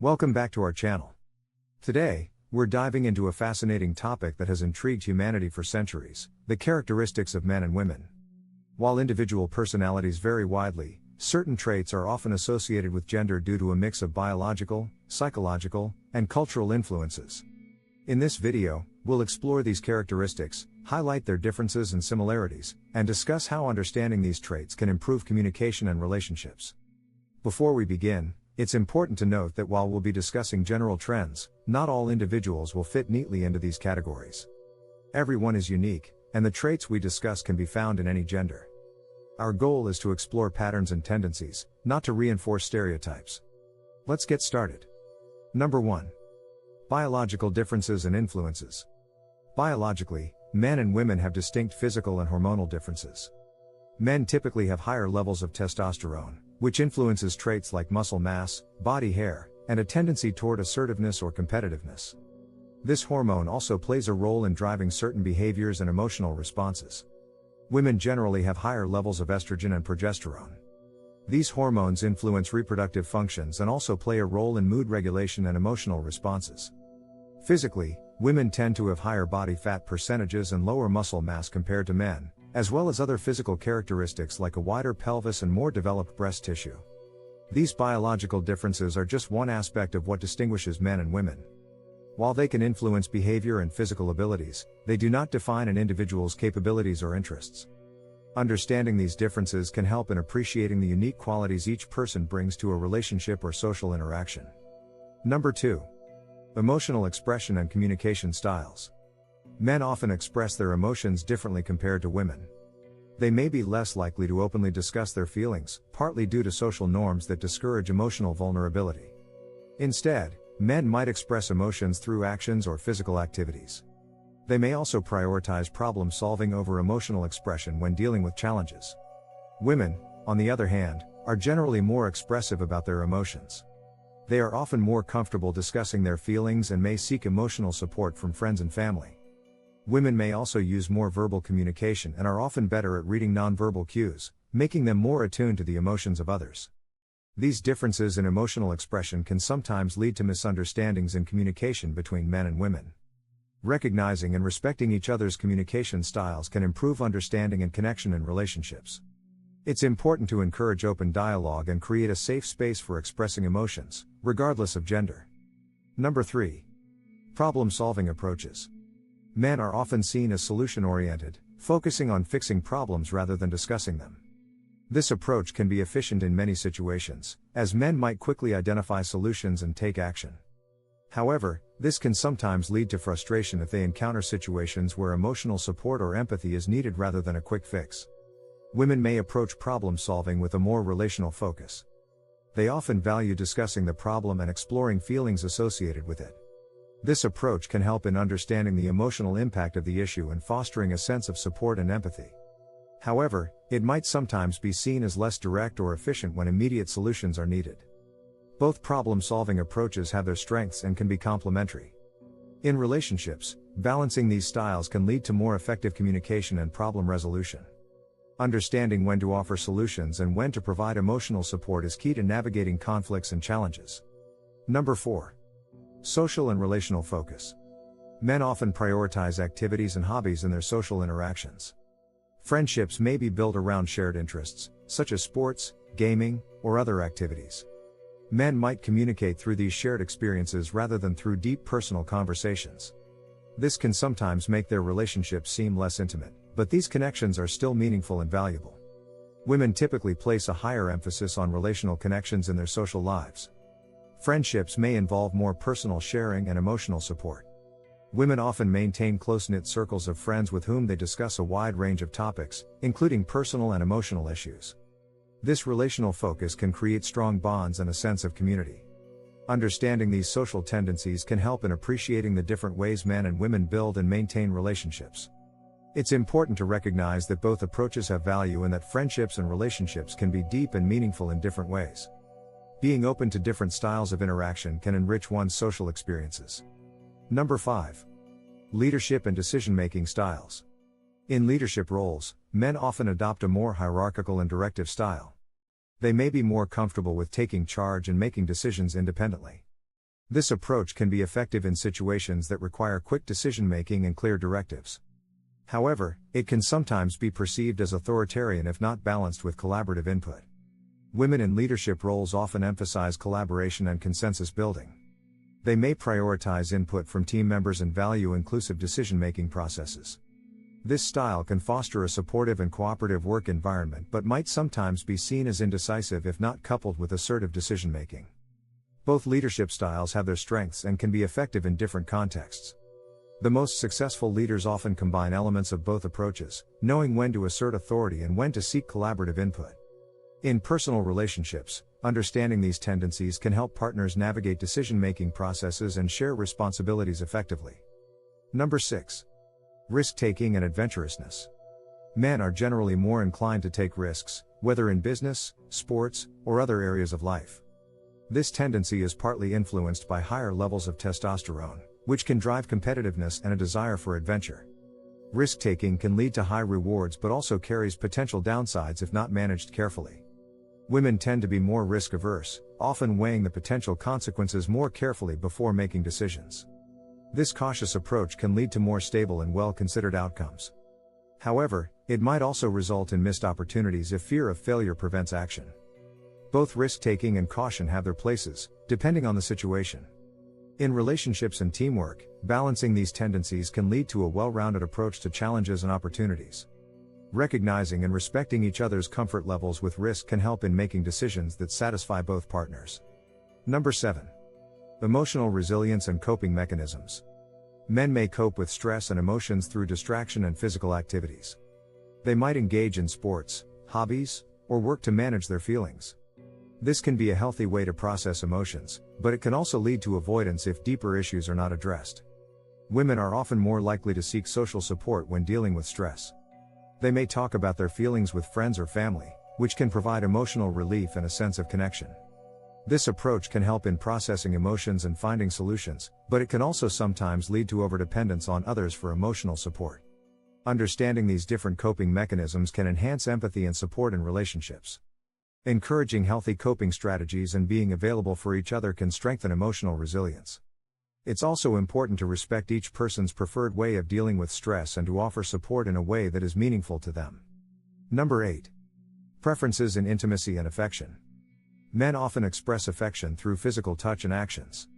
Welcome back to our channel. Today, we're diving into a fascinating topic that has intrigued humanity for centuries: the characteristics of men and women. While individual personalities vary widely, certain traits are often associated with gender due to a mix of biological, psychological, and cultural influences. In this video, we'll explore these characteristics, highlight their differences and similarities, and discuss how understanding these traits can improve communication and relationships. Before we begin, it's important to note that while we'll be discussing general trends, not all individuals will fit neatly into these categories. Everyone is unique, and the traits we discuss can be found in any gender. Our goal is to explore patterns and tendencies, not to reinforce stereotypes. Let's get started. Number 1. Biological differences and influences. Biologically, men and women have distinct physical and hormonal differences. Men typically have higher levels of testosterone, which influences traits like muscle mass, body hair, and a tendency toward assertiveness or competitiveness. This hormone also plays a role in driving certain behaviors and emotional responses. Women generally have higher levels of estrogen and progesterone. These hormones influence reproductive functions and also play a role in mood regulation and emotional responses. Physically, women tend to have higher body fat percentages and lower muscle mass compared to men, as well as other physical characteristics like a wider pelvis and more developed breast tissue. These biological differences are just one aspect of what distinguishes men and women. While they can influence behavior and physical abilities, they do not define an individual's capabilities or interests. Understanding these differences can help in appreciating the unique qualities each person brings to a relationship or social interaction. Number 2. Emotional expression and communication styles. Men often express their emotions differently compared to women. They may be less likely to openly discuss their feelings, partly due to social norms that discourage emotional vulnerability. Instead, men might express emotions through actions or physical activities. They may also prioritize problem solving over emotional expression when dealing with challenges. Women, on the other hand, are generally more expressive about their emotions. They are often more comfortable discussing their feelings and may seek emotional support from friends and family. Women may also use more verbal communication and are often better at reading nonverbal cues, making them more attuned to the emotions of others. These differences in emotional expression can sometimes lead to misunderstandings in communication between men and women. Recognizing and respecting each other's communication styles can improve understanding and connection in relationships. It's important to encourage open dialogue and create a safe space for expressing emotions, regardless of gender. Number 3. Problem-solving approaches. Men are often seen as solution-oriented, focusing on fixing problems rather than discussing them. This approach can be efficient in many situations, as men might quickly identify solutions and take action. However, this can sometimes lead to frustration if they encounter situations where emotional support or empathy is needed rather than a quick fix. Women may approach problem solving with a more relational focus. They often value discussing the problem and exploring feelings associated with it. This approach can help in understanding the emotional impact of the issue and fostering a sense of support and empathy. However, it might sometimes be seen as less direct or efficient when immediate solutions are needed. Both problem-solving approaches have their strengths and can be complementary. In relationships, balancing these styles can lead to more effective communication and problem resolution. Understanding when to offer solutions and when to provide emotional support is key to navigating conflicts and challenges. Number 4. Social and relational focus. Men often prioritize activities and hobbies in their social interactions. Friendships may be built around shared interests, such as sports, gaming, or other activities. Men might communicate through these shared experiences rather than through deep personal conversations. This can sometimes make their relationships seem less intimate, but these connections are still meaningful and valuable. Women typically place a higher emphasis on relational connections in their social lives. Friendships may involve more personal sharing and emotional support. Women often maintain close-knit circles of friends with whom they discuss a wide range of topics, including personal and emotional issues. This relational focus can create strong bonds and a sense of community. Understanding these social tendencies can help in appreciating the different ways men and women build and maintain relationships. It's important to recognize that both approaches have value and that friendships and relationships can be deep and meaningful in different ways. Being open to different styles of interaction can enrich one's social experiences. Number 5. Leadership and decision-making styles. In leadership roles, men often adopt a more hierarchical and directive style. They may be more comfortable with taking charge and making decisions independently. This approach can be effective in situations that require quick decision-making and clear directives. However, it can sometimes be perceived as authoritarian if not balanced with collaborative input. Women in leadership roles often emphasize collaboration and consensus building. They may prioritize input from team members and value inclusive decision-making processes. This style can foster a supportive and cooperative work environment but might sometimes be seen as indecisive if not coupled with assertive decision-making. Both leadership styles have their strengths and can be effective in different contexts. The most successful leaders often combine elements of both approaches, knowing when to assert authority and when to seek collaborative input. In personal relationships, understanding these tendencies can help partners navigate decision-making processes and share responsibilities effectively. Number 6. Risk-taking and adventurousness. Men are generally more inclined to take risks, whether in business, sports, or other areas of life. This tendency is partly influenced by higher levels of testosterone, which can drive competitiveness and a desire for adventure. Risk-taking can lead to high rewards but also carries potential downsides if not managed carefully. Women tend to be more risk-averse, often weighing the potential consequences more carefully before making decisions. This cautious approach can lead to more stable and well-considered outcomes. However, it might also result in missed opportunities if fear of failure prevents action. Both risk-taking and caution have their places, depending on the situation. In relationships and teamwork, balancing these tendencies can lead to a well-rounded approach to challenges and opportunities. Recognizing and respecting each other's comfort levels with risk can help in making decisions that satisfy both partners. Number 7. Emotional resilience and coping mechanisms. Men may cope with stress and emotions through distraction and physical activities. They might engage in sports, hobbies, or work to manage their feelings. This can be a healthy way to process emotions, but it can also lead to avoidance if deeper issues are not addressed. Women are often more likely to seek social support when dealing with stress. They may talk about their feelings with friends or family, which can provide emotional relief and a sense of connection. This approach can help in processing emotions and finding solutions, but it can also sometimes lead to overdependence on others for emotional support. Understanding these different coping mechanisms can enhance empathy and support in relationships. Encouraging healthy coping strategies and being available for each other can strengthen emotional resilience. It's also important to respect each person's preferred way of dealing with stress and to offer support in a way that is meaningful to them. Number 8. Preferences in intimacy and affection. Men often express affection through physical touch and actions.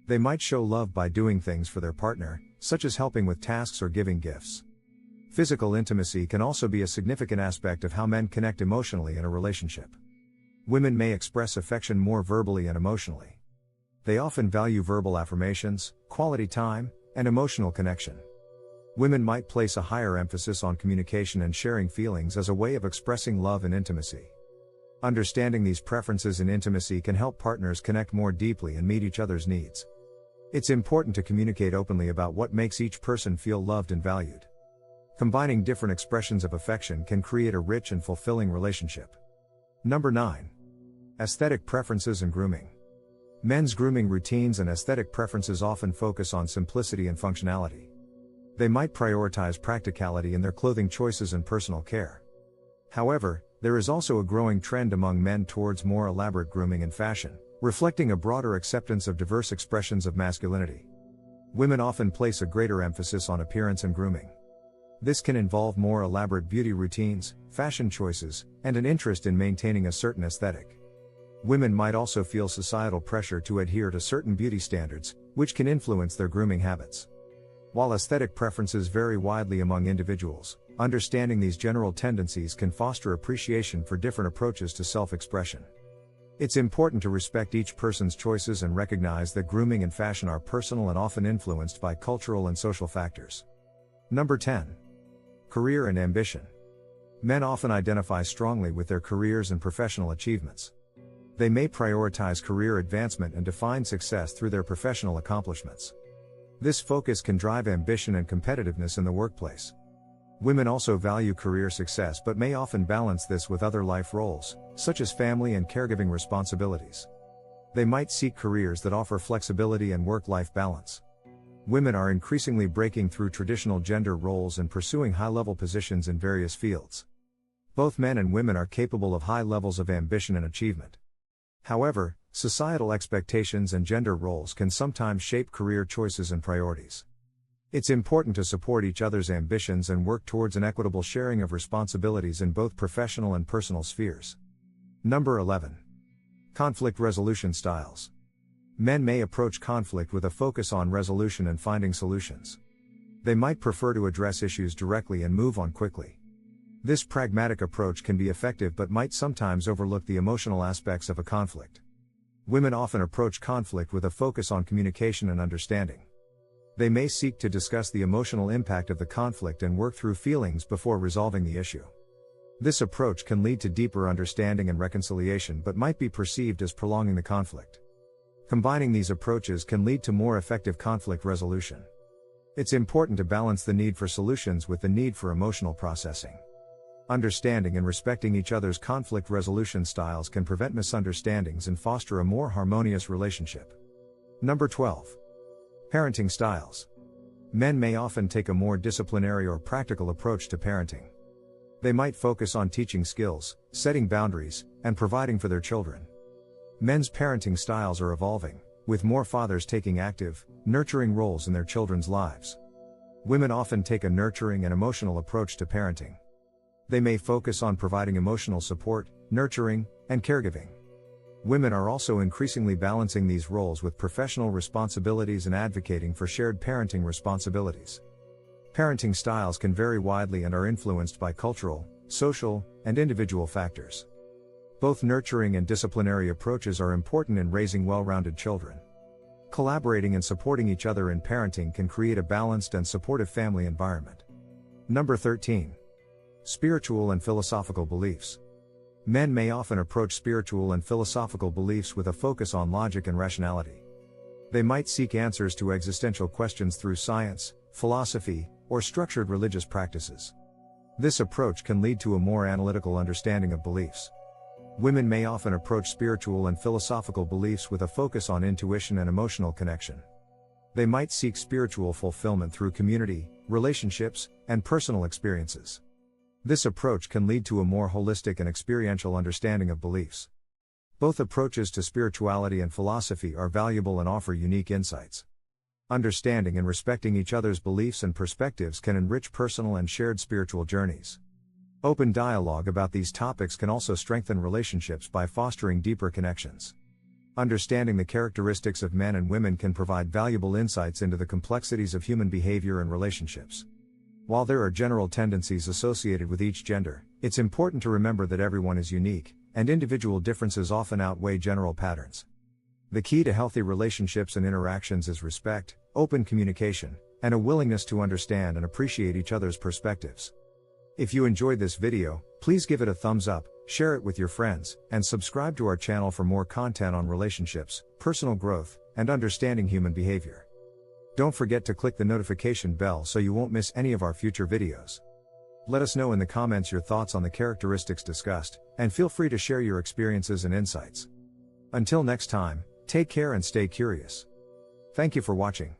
They might show love by doing things for their partner, such as helping with tasks or giving gifts. Physical intimacy can also be a significant aspect of how men connect emotionally in a relationship. Women may express affection more verbally and emotionally. They often value verbal affirmations, quality time, and emotional connection. Women might place a higher emphasis on communication and sharing feelings as a way of expressing love and intimacy. Understanding these preferences in intimacy can help partners connect more deeply and meet each other's needs. It's important to communicate openly about what makes each person feel loved and valued. Combining different expressions of affection can create a rich and fulfilling relationship. Number 9. Aesthetic preferences and grooming. Men's grooming routines and aesthetic preferences often focus on simplicity and functionality. They might prioritize practicality in their clothing choices and personal care. However, there is also a growing trend among men towards more elaborate grooming and fashion, reflecting a broader acceptance of diverse expressions of masculinity. Women often place a greater emphasis on appearance and grooming. This can involve more elaborate beauty routines, fashion choices, and an interest in maintaining a certain aesthetic. Women might also feel societal pressure to adhere to certain beauty standards, which can influence their grooming habits. While aesthetic preferences vary widely among individuals, understanding these general tendencies can foster appreciation for different approaches to self-expression. It's important to respect each person's choices and recognize that grooming and fashion are personal and often influenced by cultural and social factors. Number 10. Career and ambition. Men often identify strongly with their careers and professional achievements. They may prioritize career advancement and define success through their professional accomplishments. This focus can drive ambition and competitiveness in the workplace. Women also value career success but may often balance this with other life roles, such as family and caregiving responsibilities. They might seek careers that offer flexibility and work-life balance. Women are increasingly breaking through traditional gender roles and pursuing high-level positions in various fields. Both men and women are capable of high levels of ambition and achievement. However, societal expectations and gender roles can sometimes shape career choices and priorities. It's important to support each other's ambitions and work towards an equitable sharing of responsibilities in both professional and personal spheres. Number 11. Conflict resolution styles. Men may approach conflict with a focus on resolution and finding solutions. They might prefer to address issues directly and move on quickly. This pragmatic approach can be effective but might sometimes overlook the emotional aspects of a conflict. Women often approach conflict with a focus on communication and understanding. They may seek to discuss the emotional impact of the conflict and work through feelings before resolving the issue. This approach can lead to deeper understanding and reconciliation but might be perceived as prolonging the conflict. Combining these approaches can lead to more effective conflict resolution. It's important to balance the need for solutions with the need for emotional processing. Understanding and respecting each other's conflict resolution styles can prevent misunderstandings and foster a more harmonious relationship. Number 12. Parenting styles. Men may often take a more disciplinary or practical approach to parenting. They might focus on teaching skills, setting boundaries, and providing for their children. Men's parenting styles are evolving, with more fathers taking active, nurturing roles in their children's lives. Women often take a nurturing and emotional approach to parenting. They may focus on providing emotional support, nurturing, and caregiving. Women are also increasingly balancing these roles with professional responsibilities and advocating for shared parenting responsibilities. Parenting styles can vary widely and are influenced by cultural, social, and individual factors. Both nurturing and disciplinary approaches are important in raising well-rounded children. Collaborating and supporting each other in parenting can create a balanced and supportive family environment. Number 13. Spiritual and philosophical beliefs. Men may often approach spiritual and philosophical beliefs with a focus on logic and rationality. They might seek answers to existential questions through science, philosophy, or structured religious practices. This approach can lead to a more analytical understanding of beliefs. Women may often approach spiritual and philosophical beliefs with a focus on intuition and emotional connection. They might seek spiritual fulfillment through community, relationships, and personal experiences. This approach can lead to a more holistic and experiential understanding of beliefs. Both approaches to spirituality and philosophy are valuable and offer unique insights. Understanding and respecting each other's beliefs and perspectives can enrich personal and shared spiritual journeys. Open dialogue about these topics can also strengthen relationships by fostering deeper connections. Understanding the characteristics of men and women can provide valuable insights into the complexities of human behavior and relationships. While there are general tendencies associated with each gender, it's important to remember that everyone is unique, and individual differences often outweigh general patterns. The key to healthy relationships and interactions is respect, open communication, and a willingness to understand and appreciate each other's perspectives. If you enjoyed this video, please give it a thumbs up, share it with your friends, and subscribe to our channel for more content on relationships, personal growth, and understanding human behavior. Don't forget to click the notification bell so you won't miss any of our future videos. Let us know in the comments your thoughts on the characteristics discussed, and feel free to share your experiences and insights. Until next time, take care and stay curious. Thank you for watching.